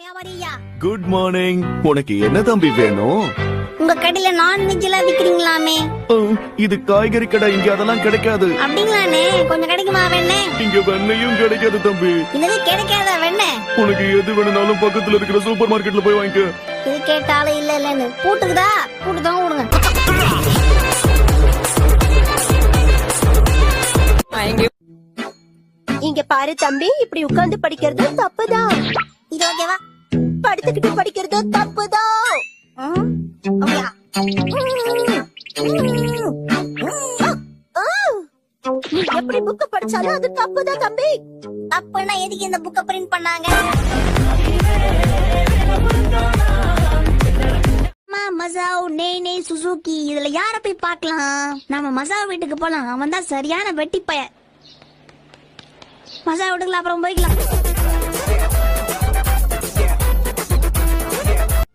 வியாபாரியா? Good morning. உனக்கு என்ன தம்பி வேணும்? உங்க கடையில நான்வெஜ் எல்லாம் விக்கிறீங்களாமே? இது காய்கறி கடை, இங்க அதெல்லாம் கிடைக்காது. அப்படிங்களானே? கொஞ்சம் கிடைக்குமா வெண்ணே? இங்க வெண்ணையும் கிடைக்காது தம்பி. இது கிடைக்காதா வெண்ணே? உனக்கு எது வேணும்னாலும் பக்கத்துல இருக்கிற சூப்பர் மார்க்கெட்ல போய் வாங்கிக்க. இது கேட்டாலும் இல்ல இல்லன்னு பூட்டுக்குதா? பூட்டுதான் கொடுங்க. இங்க பாரு தம்பி, இப்படி உட்கார்ந்து படிக்கிறது தப்புதான். இது ஓகேவா? படுத்துக்கிட்டு படிக்கிறது தப்புதான். நீ எப்படி புக்க படிச்சாலும் அது தப்புதான் தம்பி. அப்பனா எதுக்கு இந்த புக்க பிரிண்ட் பண்ணாங்க? மசாவ் நே சுசுகி இதுல யார போய் பார்க்கலாம்? நாம மசாவ் வீட்டுக்கு போலாம். அவன் தான் சரியான வெட்டி பைய. மசாவ் வீட்டுக்குள்ள அப்புறம் போய்க்கலாம்.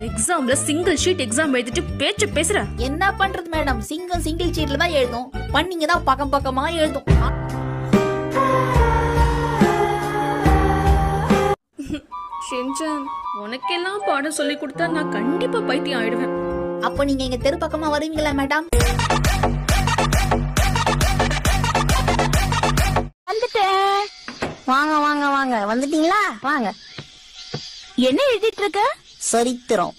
எக்ஸாம்ல சிங்கிள் ஷீட் எக்ஸாம் எழுதிட்டு பேச்சு பேசுற. என்ன பண்றது மேடம், சிங்கிள் ஷீட்ல தான் எழுதும். பண்ணிங்க தான் பக்கம் பக்கமா எழுதும். ஷின்சான், உனக்கெல்லாம் பாடம் சொல்லி கொடுத்தா நான் கண்டிப்பா பைத்தியம் ஆயிடுவேன். அப்ப நீங்க எங்க தெரு பக்கமா வருவீங்களா மேடம்? வந்துட்டேன். வாங்க வாங்க வாங்க, வந்துட்டீங்களா? வாங்க. என்ன எழுதிட்டு இருக்க? சரித்திரம்.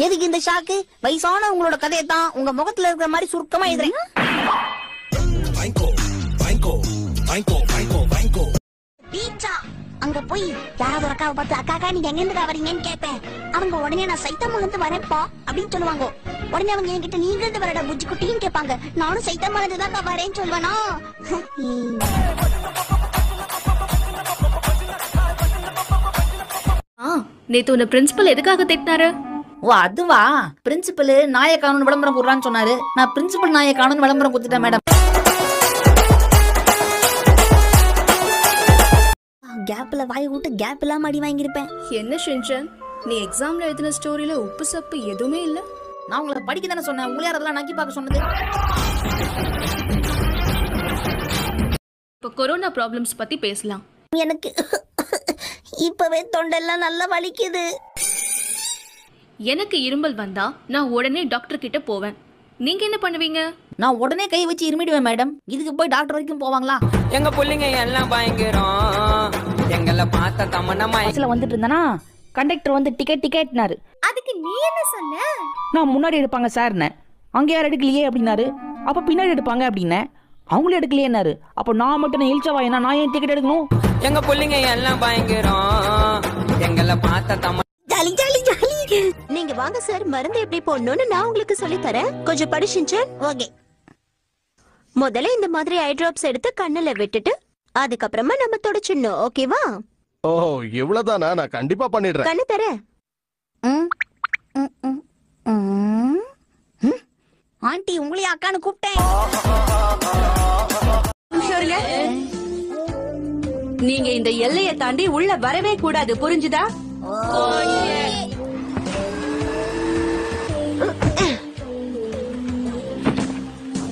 எதுக்கு இந்த ஷாக்கு? வயசான உங்களோட கதையை தான் உங்க முகத்துல இருக்கிற மாதிரி சுருக்கமா எழுதுறேன். பீட்சா. அங்க போய் யாராவது ஒரு அக்காவை பார்த்து அக்கா நீங்க எங்க இருந்து வரீங்கன்னு கேட்பேன். அவங்க உடனே நான் சைத்தாமால இருந்து வரேன்ப்பா அப்படின்னு சொல்லுவாங்க. உடனே அவங்க என்கிட்ட நீங்க இருந்து வரடா புஜ்ஜி குட்டின்னு கேட்பாங்க. நானும் சைத்தாமால இருந்து தான் வரேன்னு சொல்லுவேனா? நேத்து உன்னை பிரின்சிபல் எதுக்காக திட்டினாரு? ஓ அதுவா, பிரின்சிபல் நாயை காணும் விளம்பரம் கொடுறான்னு சொன்னாரு. நான் பிரின்சிபல் நாயை காணும் விளம்பரம் கொடுத்துட்டேன் மேடம். கேப்ல வாய் விட்டு கேப் இல்லாம அடி வாங்கிருப்பேன். என்ன ஷின்சான், நீ எக்ஸாம்ல எழுதின ஸ்டோரியில உப்பு சப்பு எதுவுமே இல்ல. நான் உங்களை படிக்க தானே சொன்னேன், உங்களே அதெல்லாம் நக்கி பார்க்க சொன்னது. இப்ப கொரோனா ப்ராப்ளம்ஸ் பத்தி பேசலாம். எனக்கு இப்பவே தொண்டெல்லாம் நல்லா வலிக்குது. எனக்கு இருமல் வந்தா நான் உடனே டாக்டர் கிட்ட போவேன். நீங்க என்ன பண்ணுவீங்க? நான் உடனே கை வச்சு இருமிடுவேன் மேடம். இதுக்கு போய் டாக்டர் வரைக்கும் போவாங்களா? எங்க புள்ளிங்க எல்லாம் பயங்கரம். எங்களை பார்த்த தமனமா வந்துட்டு இருந்தானா கண்டக்டர் வந்து டிக்கெட்னாரு. அதுக்கு நீ என்ன சொன்ன? நான் முன்னாடி எடுப்பாங்க சார்னே. அங்க யாரும் எடுக்கலையே அப்படின்னாரு. அப்ப பின்னாடி எடுப்பாங்க அப்படின்னேன். அவங்களும் எடுக்கலையேன்னாரு. அப்ப நான் மட்டும் இழிச்சவா, என்ன நான் ஏன் டிக்கெட் எடுக்கணும்? எங்க புள்ளிங்க எல்லாம் பயங்கரம். எங்களை பார்த்த தம ஜாலி ஜாலி ஜாலி. நீங்க வாங்க சார், மருந்து எப்படி போடணும்னு நான் உங்களுக்கு சொல்லி தரேன். கொஞ்சம் படிச்சுங்க. ஓகே. முதல்ல இந்த மாதிரி ஐ டிராப்ஸ் எடுத்து கண்ணுல விட்டுட்டு அதுக்கப்புறமா நம்ம தொடச்சிடணும். ஓகேவா? ஓ இவ்வளவுதானா? நான் கண்டிப்பா பண்ணிடுறேன். கண்ணு தரேன். ஆண்டி உங்களையும் அக்கான்னு கூப்பிட்டேன். நீங்க இந்த எல்லையை தாண்டி உள்ள வரவே கூடாது, புரிஞ்சுதா?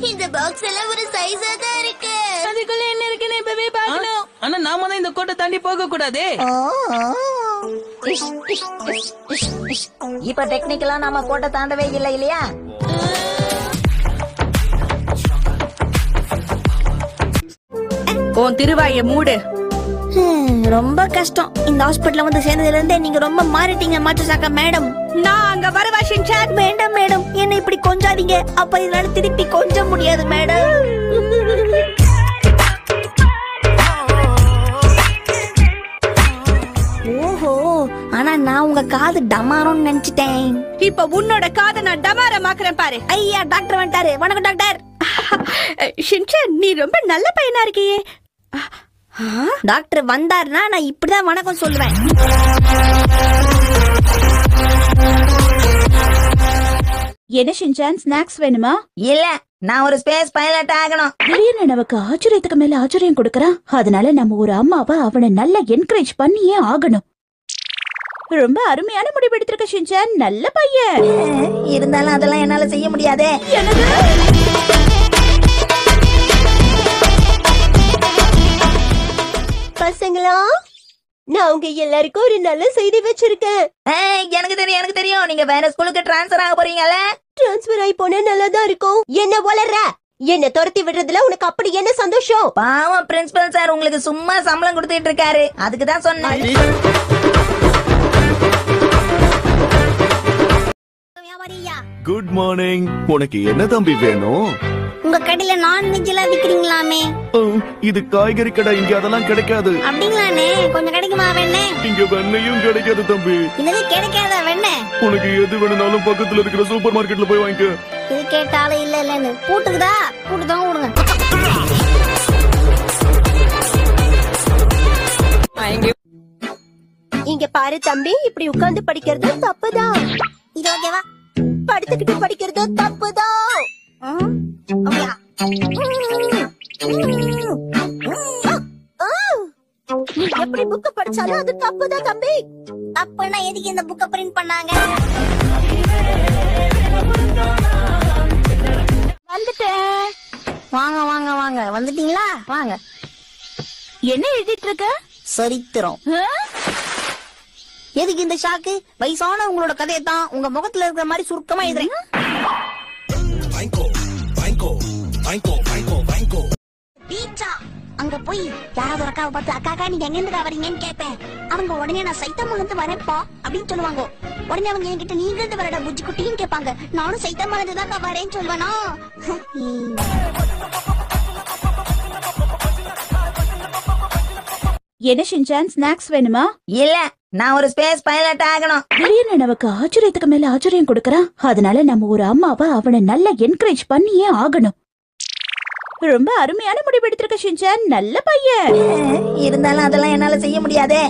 இந்த பாக்ஸ் எல்லாம் ஒரு சைஸா தான் இருக்கு. அதுக்குள்ள என்ன இருக்குன்னு இப்பவே பார்க்கணும். ஆனா நாம தான் இந்த கோட்டை தாண்டி போக கூடாதே. இப்ப டெக்னிக்கலா நாம கோட்டை தாண்டவே இல்லை இல்லையா? உன் திருவாய மூடு. ரொம்ப கஷ்டம். இந்த ஹாஸ்பிடல்ல வந்து சேர்ந்ததுல இருந்தே நீங்க ரொம்ப மாறிட்டீங்க மாச்சசாக்கா மேடம். நான் அங்க வரவா ஷின்சான்? வேண்டாம் மேடம், என்ன இப்படி கொஞ்சாதீங்க. அப்ப இதனால திருப்பி கொஞ்ச முடியாது மேடம். ஓஹோ, ஆனா நான் உங்க காது டமாரோன்னு நினைச்சிட்டேன். இப்ப உன்னோட காதை நான் டமாரமாக்குறேன் பாரு. ஐயா டாக்டர் வந்துட்டாரு. வணக்கம் டாக்டர். ஷின்சான், நீ ரொம்ப நல்ல பையனா இருக்கியே. டாக்டர் வந்தாருன்னா நான் இப்படிதான் வணக்கம் சொல்லுவேன். என்ன ஷின்சான், ஸ்நாக்ஸ் வேணுமா? இல்ல, நான் ஒரு ஸ்பேஸ் பைலட் ஆகணும். திடீர்னு நமக்கு ஆச்சரியத்துக்கு மேல ஆச்சரியம் கொடுக்கறான். அதனால நம்ம ஒரு அம்மாவை அவனை நல்லா என்கரேஜ் பண்ணியே ஆகணும். ரொம்ப அருமையான முடிவு எடுத்திருக்க ஷின்சான், நல்ல பையன். இருந்தாலும் அதெல்லாம் என்னால செய்ய முடியாதே. பசங்களா, நான் உங்க எல்லாருக்கும் ஒரு நல்ல செய்தி வச்சிருக்கேன். எனக்கு தெரியும் நீங்க வேற ஸ்கூலுக்கு டிரான்ஸ்ஃபர் ஆக போறீங்கல்ல. டிரான்ஸ்பர் ஆகி போனா நல்லாதான் இருக்கும். என்ன வளர்ற? என்ன துரத்தி விடுறதுல உனக்கு அப்படி என்ன சந்தோஷம்? பாவம் பிரின்சிபல் சார் உங்களுக்கு சும்மா சம்பளம் கொடுத்துட்டு இருக்காரு, அதுக்கு தான் சொன்னேன். வியாபாரியா, குட் மார்னிங். உனக்கு என்ன தம்பி வேணும்? உங்க கடையில நான்வெஜ் எல்லாம் விக்கிறீங்களாமே? இது காய்கறி கடை, இங்க அதெல்லாம் கிடைக்காது. அப்படிங்களானே, கொஞ்சம் கிடைக்குமா வெண்ணே? இங்க வெண்ணையும் கிடைக்காது தம்பி. இது கிடைக்காத வெண்ணே? உனக்கு எது வேணும்னாலும் பக்கத்துல இருக்கிற சூப்பர் மார்க்கெட்ல போய் வாங்கிக்க. இது கேட்டாலும் இல்ல இல்லன்னு பூட்டுக்குதா? பூட்டுதான் விடுங்க. இங்க பாரு தம்பி, இப்படி உட்கார்ந்து படிக்கிறது தப்புதான். இது ஓகேவா? படுத்துக்கிட்டு படிக்கிறது தப்புதான். அப்படியா? நீ எப்படி புக்க படிச்சாலும் அது தப்புதான் தம்பி. தப்புன்னா எதுக்கு இந்த புக்க பிரிண்ட் பண்ணாங்க? வந்துட்டேன். வாங்க வாங்க வாங்க, வந்துட்டீங்களா? வாங்க. என்ன எழுதிட்டு இருக்க? சரித்திரம். எதுக்கு இந்த ஷாக்கு? வயசான உங்களோட கதையை தான் உங்க முகத்துல இருக்கிற மாதிரி சுருக்கமா எழுதுறேன். பீட்சா. அங்க போய் யாராவது ஒரு அக்காவை பார்த்து அக்கா நீங்க எங்க இருந்து வரீங்கன்னு கேட்பேன். அவங்க உடனே நான் சைத்தம்மா இருந்து வரேன்ப்பா அப்படின்னு சொல்லுவாங்க. உடனே அவங்க என்கிட்ட நீங்க இருந்து வரடா புஜ்ஜி குட்டின்னு கேட்பாங்க. நானும் சைத்தம்மா இருந்து தான் வரேன்னு சொல்லுவேனா? என்ன ஷின்சான், ஸ்நாக்ஸ் வேணுமா? இல்ல, நான் ஒரு ஸ்பேஸ் பைலட் ஆகணும். திடீர்னு நமக்கு ஆச்சரியத்துக்கு மேல ஆச்சரியம் கொடுக்கறான். அதனால நம்ம ஒரு அம்மாவை அவனை நல்லா என்கரேஜ் பண்ணியே ஆகணும். ரொம்ப அருமையான முடிவு எடுத்திருக்க ஷின்சான், நல்ல பையன். இருந்தாலும் அதெல்லாம் என்னால செய்ய முடியாதே.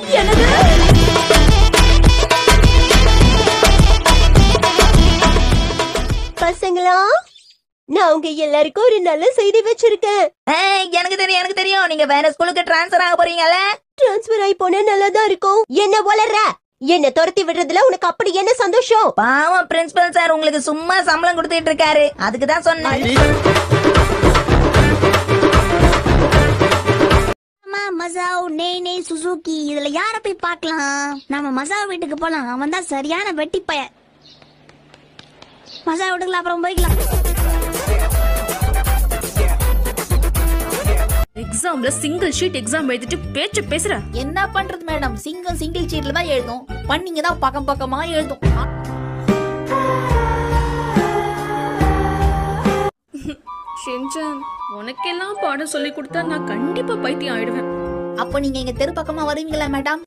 பசங்களா, நான் உங்க எல்லாருக்கும் ஒரு நல்ல செய்தி வச்சிருக்கேன். எனக்கு தெரியும் நீங்க வேற ஸ்கூலுக்கு டிரான்ஸ்ஃபர் ஆக போறீங்கல்ல. டிரான்ஸ்பர் ஆகி போனா நல்லாதான் இருக்கும். என்ன வளர்ற? என்ன துரத்தி விடுறதுல உனக்கு அப்படி என்ன சந்தோஷம்? பாவம் பிரின்சிபல் சார் உங்களுக்கு சும்மா சம்பளம் கொடுத்துட்டு இருக்காரு, அதுக்கு தான் சொன்னேன். மசாவ், நேனே, சுசுகி, இதுல யார போய் பார்க்கலாம்? நம்ம மசாவ் வீட்டுக்கு போலாம். அவன் தான் சரியான வெட்டி பையன். மசாவ் வீட்டுக்குள்ள அப்புறம் போய்க்கலாம். எக்ஸாம்ல சிங்கிள் ஷீட் எக்ஸாம் எழுதிட்டு பேச்சு பேசுற. என்ன பண்றது மேடம், சிங்கிள் சீட்ல தான் எழுதும், பண்ணீங்க தான் பக்கம் பக்கமா எழுதும். ஷின்சான், உனக்கெல்லாம் பாடம் சொல்லி கொடுத்தா நான் கண்டிப்பா பைத்தியம் ஆயிடுவேன். அப்போ நீங்க எங்க தெரு பக்கமா வருவீங்களா மேடம்?